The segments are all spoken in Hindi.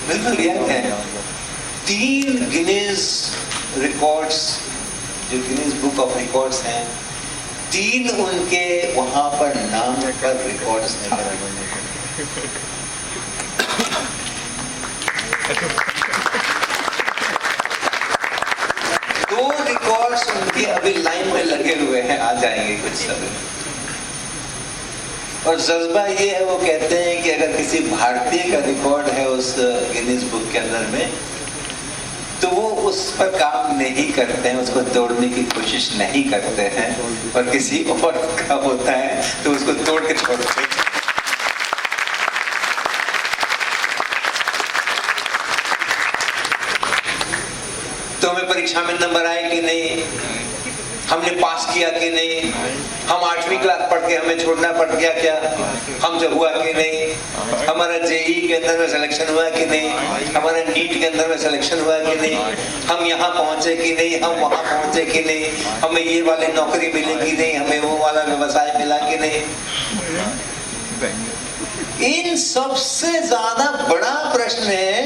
बिल्कुल रियल है। 3 गिनीज रिकॉर्ड्स, जो गिनीज बुक ऑफ रिकॉर्ड्स हैं, 3 उनके वहां पर नाम पर रिकॉर्ड्स नहीं। 2 रिकॉर्ड्स उनके अभी लाइन में लगे हुए हैं, आ जाएंगे कुछ समय। और जज्बा ये है, वो कहते हैं कि अगर किसी भारतीय का रिकॉर्ड है उस गिनीज बुक के अंदर में, तो वो उस पर काम नहीं करते हैं, उसको तोड़ने की कोशिश नहीं करते हैं, और किसी और का होता है तो उसको तोड़ के छोड़ते हैं। तो हमें परीक्षा में नंबर आए कि नहीं, हमने पास किया कि नहीं, हम 8वीं क्लास पढ़ के हमें छोड़ना पड़ गया क्या, हमसे हुआ कि नहीं, हमारा जेई के अंदर में सिलेक्शन हुआ कि नहीं, हमारा नीट के अंदर में सिलेक्शन हुआ कि नहीं, हम यहाँ पहुंचे कि नहीं, हम वहां पहुंचे कि नहीं, हमें ये वाली नौकरी मिली कि नहीं, हमें वो वाला व्यवसाय मिला कि नहीं। इन सबसे ज्यादा बड़ा प्रश्न है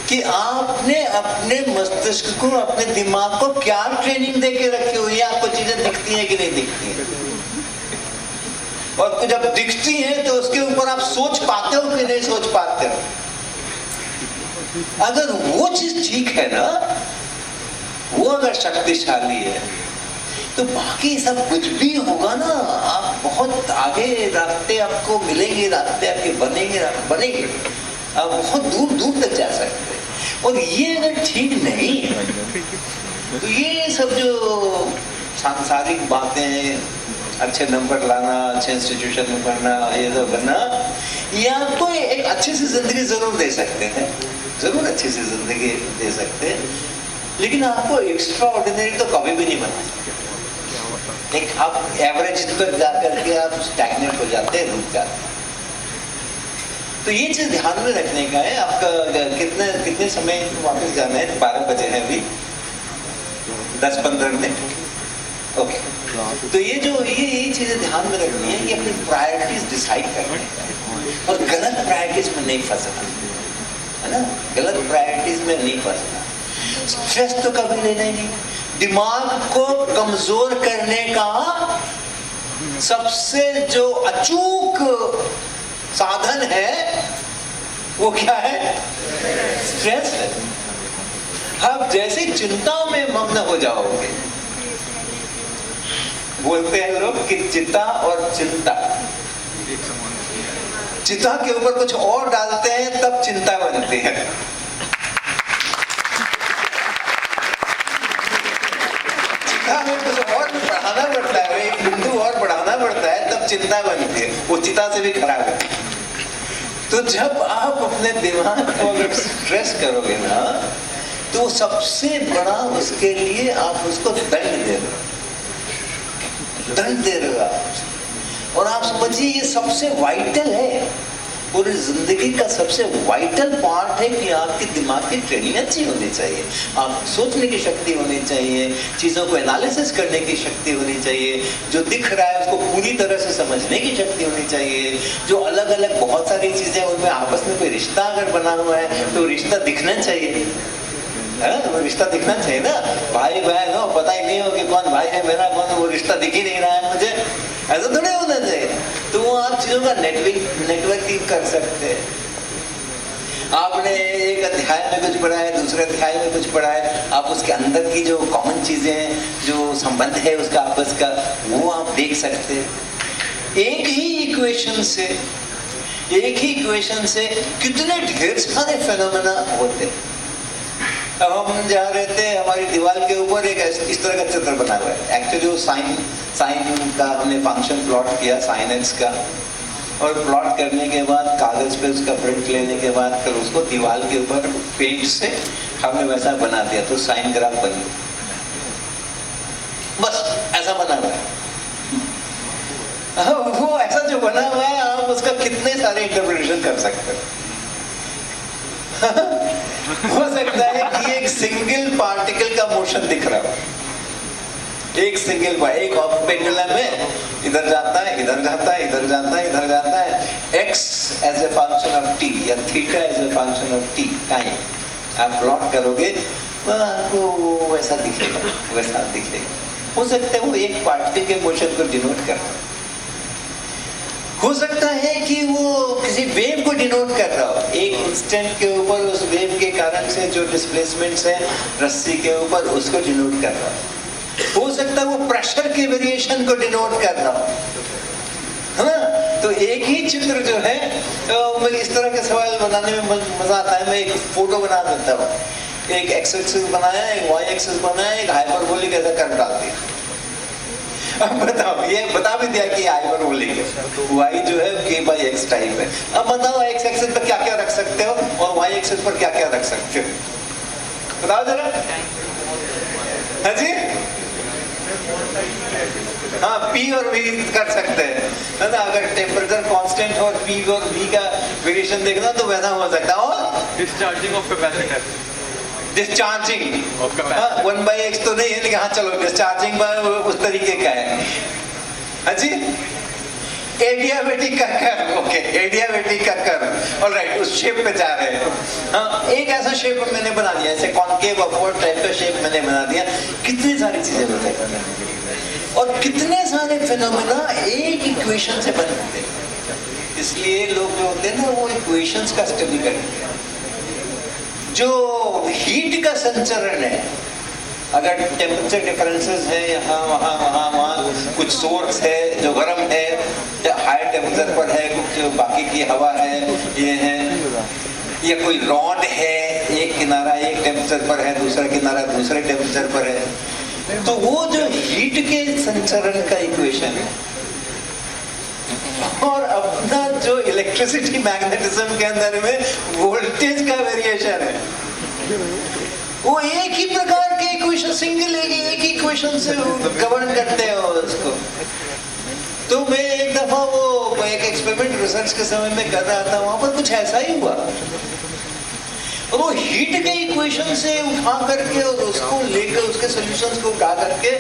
कि आपने अपने मस्तिष्क को, अपने दिमाग को क्या ट्रेनिंग देके रखी हुई है, आपको चीजें दिखती हैं कि नहीं दिखती हैं, और जब दिखती हैं तो उसके ऊपर आप सोच पाते हो कि नहीं सोच पाते हो। अगर वो चीज ठीक है ना, वो अगर शक्तिशाली है, तो बाकी सब कुछ भी होगा ना, आप बहुत आगे रास्ते आपको मिलेंगे, रास्ते आपके बनेंगे, आप बहुत दूर दूर तक जा सकते हैं। और ये अगर ठीक नहीं है, तो ये सब जो सांसारिक बातें हैं, अच्छे नंबर लाना, अच्छे इंस्टीट्यूशन में पढ़ना, ये सब करना, ये आपको एक अच्छी सी जिंदगी जरूर दे सकते हैं, जरूर अच्छी सी जिंदगी दे सकते हैं, लेकिन आपको एक्स्ट्रा ऑर्डिनरी तो कभी भी नहीं बना सकते। एक आप एवरेज पर जाकर के आप स्टैग्नेट हो जाते हैं, रुक जाते हैं। तो ये चीज ध्यान में रखने का है। आपका कितने समय वापस जाना है? 12 बजे है अभी, 10-15 मिनट। ओके, तो ये चीजें ध्यान में रखनी है कि अपनी प्रायोरिटीज डिसाइड करने का, और गलत प्रायोरिटीज में नहीं फंसना, है ना, गलत प्रायोरिटीज में नहीं फंसना। स्ट्रेस तो कभी लेना ही नहीं। दिमाग को कमजोर करने का सबसे जो अचूक साधन है वो क्या है? स्ट्रेस है। आप जैसे चिंताओं में मग्न हो जाओगे, बोलते हैं लोग कि चिता और चिंता, चिता के ऊपर कुछ और डालते हैं तब चिंता बनती है। चिता में कुछ और बढ़ाना पड़ता है, एक बिंदु और बढ़ाना पड़ता है, तब चिंता बनती है। वो चिता से भी खराब है। तो जब आप अपने दिमाग को अगर स्ट्रेस करोगे ना, तो सबसे बड़ा उसके लिए आप उसको दंड दे रहे हो आप। और आप समझिए ये सबसे वाइटल है, पूरी जिंदगी का सबसे वाइटल पार्ट है कि आपके दिमाग की ट्रेनिंग अच्छी होनी चाहिए, आप सोचने की शक्ति होनी चाहिए, चीज़ों को एनालिसिस करने की शक्ति होनी चाहिए, जो दिख रहा है उसको पूरी तरह से समझने की शक्ति होनी चाहिए, जो अलग अलग बहुत सारी चीज़ें उनमें आपस में कोई रिश्ता अगर बना हुआ है तो रिश्ता दिखना चाहिए, वो रिश्ता दिखना चाहिए ना। भाई बहन हो, पता ही नहीं हो कि कौन भाई है मेरा, कौन, वो रिश्ता दिख ही नहीं रहा है मुझे, ऐसा थोड़ी होना चाहिए। तो वो आप चीजों का नेटवर्किंग कर सकते हैं। आपने एक अध्याय में कुछ पढ़ा है, दूसरे अध्याय में कुछ पढ़ा है, आप उसके अंदर की जो कॉमन चीजें हैं, जो संबंध है उसका आपस का, वो आप देख सकते हैं। एक ही इक्वेशन से कितने ढेर सारे फेनोमेना होते हैं। अब हम जहाँ रहते हैं, हमारी दीवार के ऊपर एक इस तरह का चित्र बना हुआ है। एक्चुअली वो साइन का हमने फंक्शन प्लॉट किया, साइन एक्स का, और प्लॉट करने के बाद कागज पे उसका प्रिंट लेने के बाद फिर उसको दीवार के ऊपर पेंट से हमने वैसा बना दिया, तो साइन ग्राफ बन गया। बस ऐसा बना हुआ है। वो ऐसा जो बना हुआ है, आप उसका कितने सारे इंटरप्रिटेशन कर सकते हो। हो सकता है कि एक सिंगल पार्टिकल का मोशन दिख रहा हो, एक सिंगल पॉइंट, एक पेंडुलम है, इधर जाता है, इधर जाता है, इधर जाता है, इधर जाता है। x as a function of t या theta as a function of t time आप प्लॉट करोगे तो आपको वैसा दिखेगा, वैसा दिखेगा। हो सकता है वो एक पार्टिकल के मोशन को डिनोट कर, हो सकता है कि वो किसी वेव को डिनोट कर रहा हो, एक इंस्टेंट के ऊपर उस वेव के कारण से जो डिस्प्लेसमेंट्स है रस्सी के ऊपर उसको डिनोट कर रहा हो सकता है वो प्रेशर के वेरिएशन को डिनोट कर रहा हो, है ना। तो एक ही चित्र जो है, तो मैं इस तरह के सवाल बनाने में मजा आता है। मैं एक फोटो बना देता हूँ, एक एक्स एक्सिस बनाया, एक वाई एक्सिस बनाया, एक हाइपरबोलिक ऐसा कर डाल दिया। अब बताओ, ये बता भी दिया कि हाइपरबोलिक है, y जो है k by x टाइप है। अब बताओ x एक्सिस पर क्या क्या रख सकते हो और y एक्सिस पर क्या क्या रख सकते हो, बताओ जरा। हाँ जी, हाँ p और v कर सकते हैं, है ना। अगर टेम्परेचर कांस्टेंट और p और v का वेरिएशन देखना तो वैसा हो सकता है। और discharging of capacitor, discharging 1/x तो नहीं है, लेकिन हाँ चलो डिस्चार्जिंग उस तरीके का है। हाँ जी, एडियाबेटिक का कर्व, ओके, एडियाबेटिक का कर्व, ऑलराइट, उस शेप पे जा रहे हैं। हाँ, एक ऐसा शेप मैंने बना दिया, ऐसे कॉनकेव अपवर्ड टाइप का शेप मैंने बना दिया। कितनी सारी चीजें बताई और कितने सारे फिनोमेना एक इक्वेशन से बनते हैं। इसलिए लोग जो होते हैं ना वो इक्वेशंस का स्टडी करते हैं। जो हीट का संचरण है, अगर टेम्परेचर डिफरेंसेस है यहाँ वहाँ वहाँ वहाँ, कुछ सोर्स है जो गर्म है, हाई टेम्परेचर पर है, कुछ बाकी की हवा है, ये है, या कोई रॉड है, एक किनारा एक टेम्परेचर पर है, दूसरा किनारा दूसरे टेम्परेचर पर है, तो वो जो हीट के संचरण का इक्वेशन है और अपना जो इलेक्ट्रिसिटी मैग्नेटिज्म के अंदर में वोल्टेज का वेरिएशन है, वो एक ही प्रकार के इक्वेशन, सिंगल एक ही इक्वेशन से गवर्न करते हो उसको। तो मैं एक दफा वो एक एक्सपेरिमेंट रिसर्च के समय में कर रहा था, वहां पर कुछ ऐसा ही हुआ। और वो हीट के इक्वेशन से उठा करके और उसको लेकर उसके सॉल्यूशंस को उठा करके,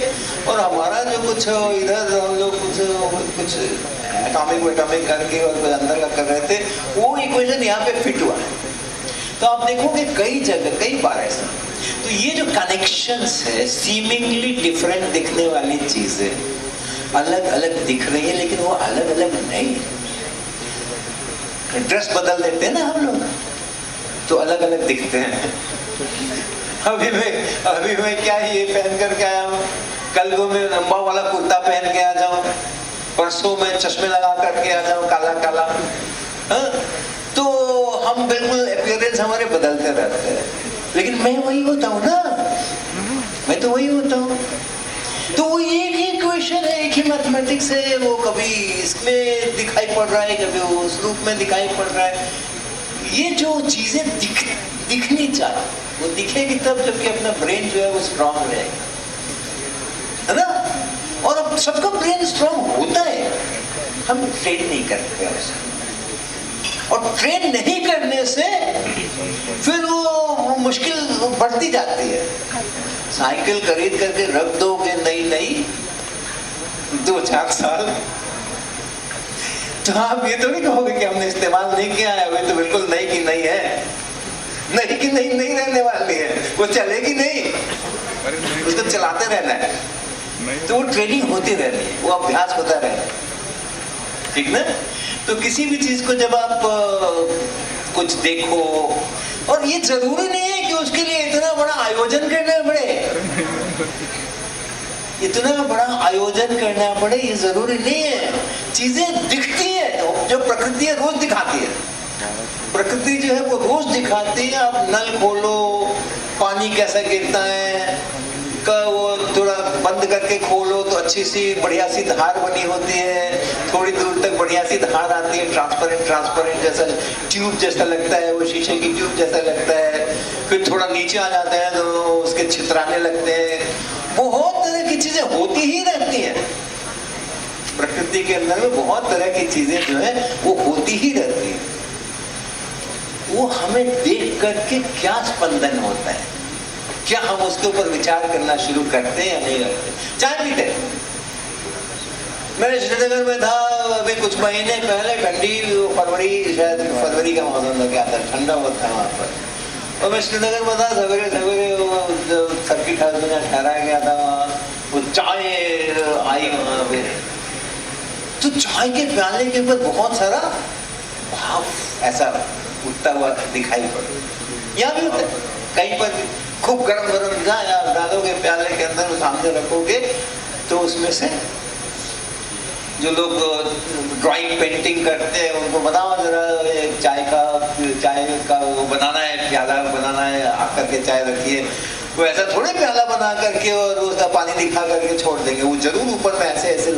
और हमारा जो कुछ इधर हम लोग कुछ एटॉमिक करके और कुछ अंदर का कर रहे थे, वो इक्वेशन यहाँ पे फिट हुआ है। तो आप देखोगे कई जगह कई बार ऐसा। तो ये जो कनेक्शंस है, सीमिंगली डिफरेंट दिखने वाली चीजें अलग अलग दिख रही है, लेकिन वो अलग अलग नहीं है। ड्रेस बदल देते हैं ना हम लोग तो अलग अलग दिखते हैं। अभी मैं क्या ये पहन करके आया हूँ, कल को मैं लंबा वाला कुर्ता पहन के आ जाऊं, परसों में चश्मे लगा करके आ जाऊं काला काला, हाँ? तो हम बिल्कुल अपीयरेंस हमारे बदलते रहते हैं, लेकिन मैं वही होता हूँ ना, मैं तो वही होता हूँ। तो वो एक ही इक्वेशन है, एक ही मैथमेटिक्स है, वो कभी इसमें दिखाई पड़ रहा है, कभी उस रूप में दिखाई पड़ रहा है। ये जो चीजें दिखनी चाहिए वो दिखेगी तब जबकि अपना ब्रेन जो है वो स्ट्रांग रहेगा, है ना। और अब सबका ब्रेन स्ट्रांग होता है, हम ट्रेन नहीं करते उसको, और ट्रेन नहीं करने से फिर वो मुश्किल बढ़ती जाती है। साइकिल खरीद करके रख दोगे नई 2-4 साल, तो आप ये तो नहीं कहोगे कि हमने इस्तेमाल नहीं किया है, वो तो बिल्कुल नई की नई है, नई की नई नहीं रहने वाली है, वो चलेगी नहीं, उसको चलाते रहना है। तो वो ट्रेनिंग होती रहनी है, वो अभ्यास होता रहना है, ठीक ना। तो किसी भी चीज को जब आप कुछ देखो, और ये जरूरी नहीं है कि उसके लिए इतना बड़ा आयोजन करना पड़े, इतना बड़ा आयोजन करना पड़े, ये जरूरी नहीं है। चीजें दिखती है, जो प्रकृति है रोज दिखाती है, प्रकृति जो है वो रोज दिखाती है। आप नल खोलो, पानी कैसा गिरता है, वो थोड़ा बंद करके खोलो तो अच्छी सी बढ़िया सी धार बनी होती है, थोड़ी दूर तक बढ़िया सी धार आती है, ट्रांसपेरेंट जैसा ट्यूब जैसा लगता है, वो शीशे की ट्यूब जैसा लगता है। फिर थोड़ा नीचे आ जाते हैं तो उसके छितराने लगते हैं। बहुत तरह की चीजें होती ही रहती हैं प्रकृति के अंदर में, बहुत तरह की चीजें जो है वो होती ही रहती है। वो हमें देख करके क्या स्पंदन होता है, क्या हम उसके ऊपर विचार करना शुरू करते हैं या नहीं करते? चाय पीते हैं। मैं श्रीनगर में था अभी कुछ महीने पहले, ठंडी फरवरी, शायद फरवरी का मौसम था, क्या था, ठंडा बहुत था वहाँ पर। और मैं श्रीनगर में था, सवेरे सवेरे सर्किट हाउस में ठहरा गया था वहाँ, वो चाय आई वहाँ पे, तो चाय के प्याले के ऊपर बहुत सारा भाप ऐसा उठता हुआ दिखाई पड़ा। यहाँ भी होता है कहीं पर भी, खूब गरम गरम चाय डालोगे प्याले के अंदर, सामने रखोगे तो उसमें से जो लोग ड्राइंग पेंटिंग करते हैं उनको बताओ जरा, चाय का वो बनाना है, प्याला बनाना है, आकर के चाय रखिए, वो ऐसा थोड़े प्याला बना करके और उसका पानी दिखा करके छोड़ देंगे, वो जरूर ऊपर में ऐसे ऐसे